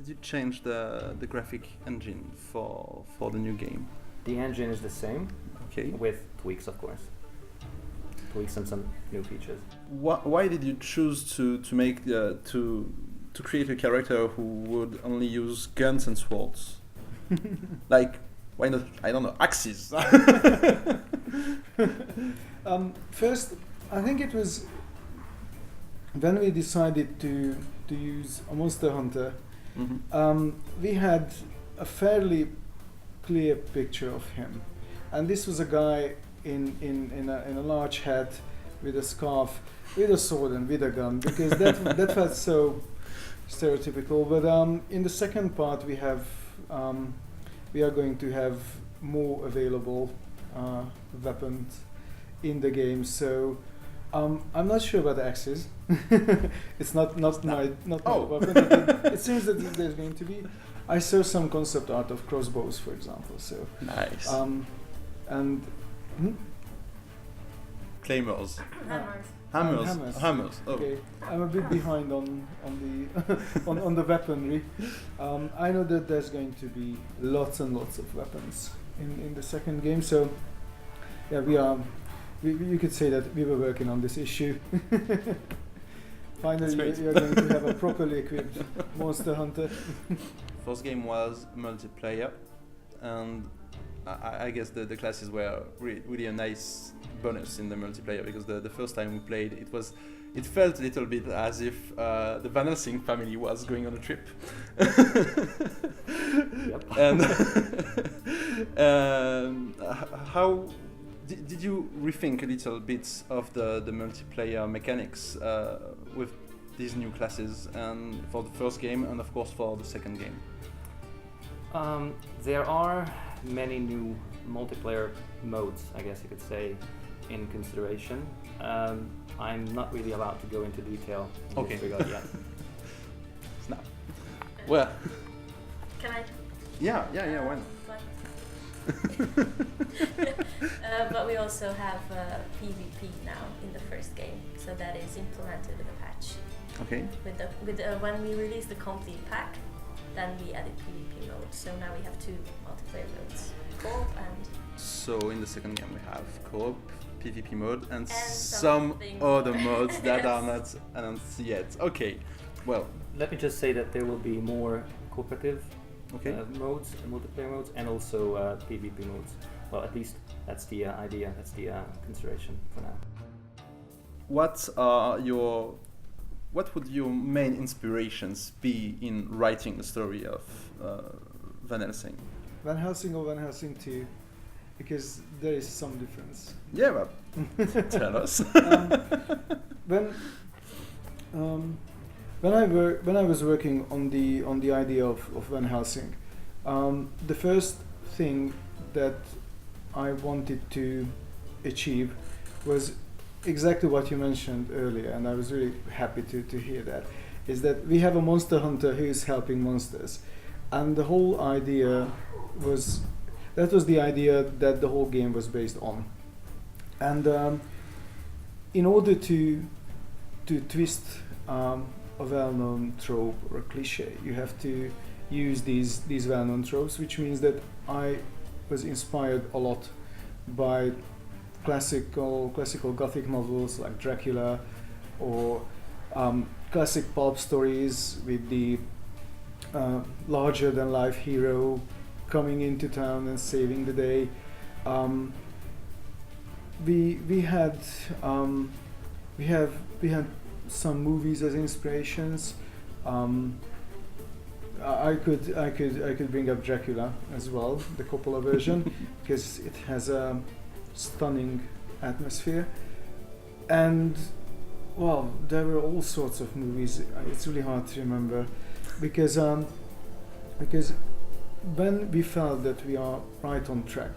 did you change the graphic engine for the new game? The engine is the same, Okay. with tweaks, of course. Tweaks and some new features. Why did you choose to make to create a character who would only use guns and swords? Like, why not? I don't know, axes. First, I think it was when we decided to use a monster hunter. Mm-hmm. We had a fairly clear picture of him, and this was a guy in a large hat with a scarf, with a sword and with a gun, because that felt so stereotypical. But in the second part, we are going to have more available weapons in the game. So I'm not sure about the axes. It's not my weapon. It seems that there's going to be. I saw some concept art of crossbows, for example. So Nice. And Claymores. Hammers. Hammers. Oh. okay, I'm a bit behind on the on the weaponry. I know that there's going to be lots and lots of weapons in the second game. So yeah, you could say that we were working on this issue. Finally, we are going to have a properly equipped monster hunter. First game was multiplayer, and I guess the classes were really a nice bonus in the multiplayer, because the first time we played, it felt a little bit as if the Van Helsing family was going on a trip. Yep. And how did you rethink a little bit of the multiplayer mechanics with these new classes, and for the first game and of course for the second game? There are many new multiplayer modes, I guess you could say, in consideration. I'm not really allowed to go into detail in this regard yet. Snap. Well, Can I? yeah, why not? But we also have PvP now in the first game, so that is implemented with a patch. Okay. When we released the complete pack, then we added PvP mode. So now we have 2 multiplayer modes, co-op and. So in the second game we have co-op, PvP mode, and some something other more. modes that are not announced yet. Okay. Well. Let me just say that there will be more cooperative Okay. modes, multiplayer modes, and also PvP modes. Well, at least that's the idea, that's the consideration for now. What would your main inspirations be in writing the story of Van Helsing? Van Helsing or Van Helsing 2, because there is some difference. Yeah, but tell us. When I was working on the idea of Van Helsing, the first thing that I wanted to achieve was exactly what you mentioned earlier, and I was really happy to hear that, is that we have a monster hunter who is helping monsters. And the whole idea was the idea that the whole game was based on. And in order to twist a well-known trope or a cliche, you have to use these well-known tropes, which means that I was inspired a lot by classical Gothic novels like Dracula, or classic pulp stories with the larger-than-life hero coming into town and saving the day. We had some movies as inspirations. I could bring up Dracula as well, the Coppola version, because it has a stunning atmosphere. And well, there were all sorts of movies. It's really hard to remember, because when we felt that we are right on track,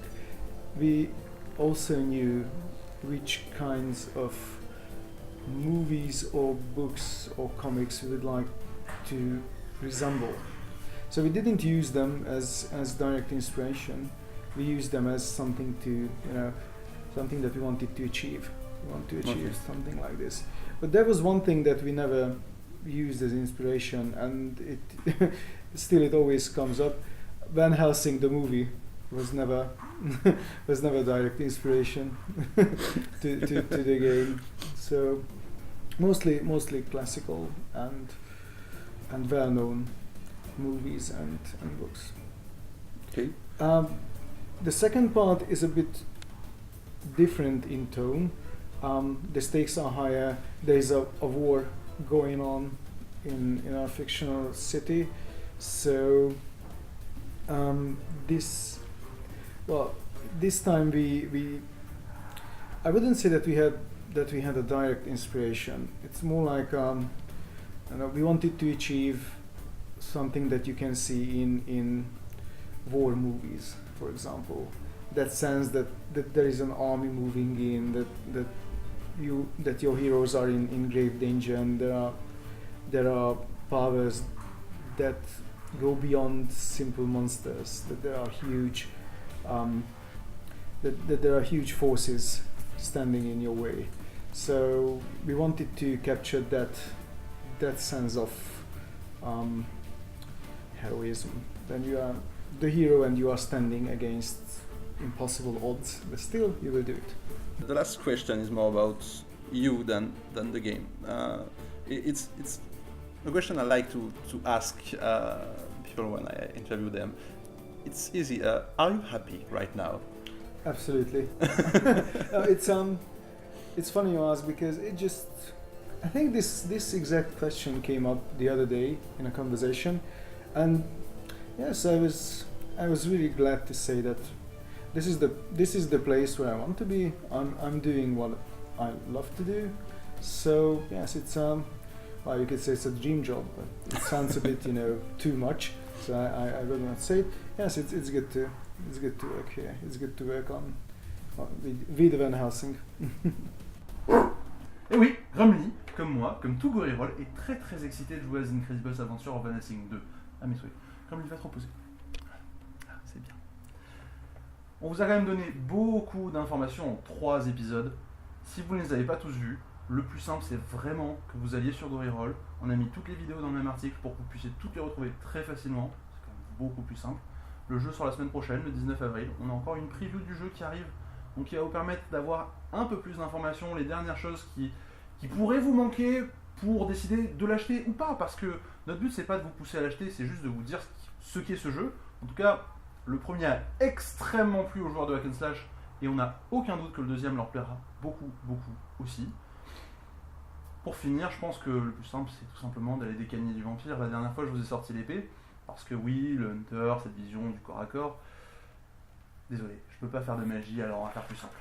we also knew which kinds of movies or books or comics we would like to resemble. So we didn't use them as direct inspiration. We used them as something something that we wanted to achieve. We want to achieve something like this. But there was one thing that we never used as inspiration, and it still it always comes up. Van Helsing, the movie, was never direct inspiration to the game. So mostly classical and well-known movies and books. Okay. The second part is a bit different in tone. The stakes are higher. There is a war going on in our fictional city. So this time we I wouldn't say that we had a direct inspiration. It's more like we wanted to achieve something that you can see in war movies, for example. That sense that there is an army moving in, that your heroes are in grave danger, and there are powers that go beyond simple monsters. That there are huge that there are huge forces standing in your way. So we wanted to capture that sense of heroism. Then you are the hero and you are standing against impossible odds, but still you will do it. The last question is more about you than the game. It's a question I like to ask people when I interview them. It's easy. Are you happy right now? Absolutely. It's funny you ask, because I think this exact question came up the other day in a conversation, and yes, I was really glad to say that this is the place where I want to be. I'm doing what I love to do. So yes, it's well, you could say it's a dream job, but it sounds a bit too much. So I will not say it. Yes, it's good to work here. It's good to work on with Van Helsing. Et oui, Rumley, comme moi, comme tout gorille-roll, est très très excité de jouer à The Incredible Adventure of Van Helsing 2. Ah mes souhaits. Rumley va te reposer. Ah, c'est bien. On vous a quand même donné beaucoup d'informations en 3 épisodes. Si vous ne les avez pas tous vus, le plus simple c'est vraiment que vous alliez sur gorille-roll. On a mis toutes les vidéos dans le même article pour que vous puissiez toutes les retrouver très facilement. C'est quand même beaucoup plus simple. Le jeu sort la semaine prochaine, le 19 avril. On a encore une preview du jeu qui arrive, donc qui va vous permettre d'avoir un peu plus d'informations, les dernières choses qui pourraient vous manquer pour décider de l'acheter ou pas, parce que notre but c'est pas de vous pousser à l'acheter, c'est juste de vous dire ce qu'est ce jeu. En tout cas, le premier a extrêmement plu aux joueurs de Hack and Slash, et on n'a aucun doute que le deuxième leur plaira beaucoup aussi. Pour finir, je pense que le plus simple c'est tout simplement d'aller décagner du vampire. La dernière fois je vous ai sorti l'épée, parce que oui, le Hunter, cette vision du corps à corps, désolé, je peux pas faire de magie, alors on va faire plus simple.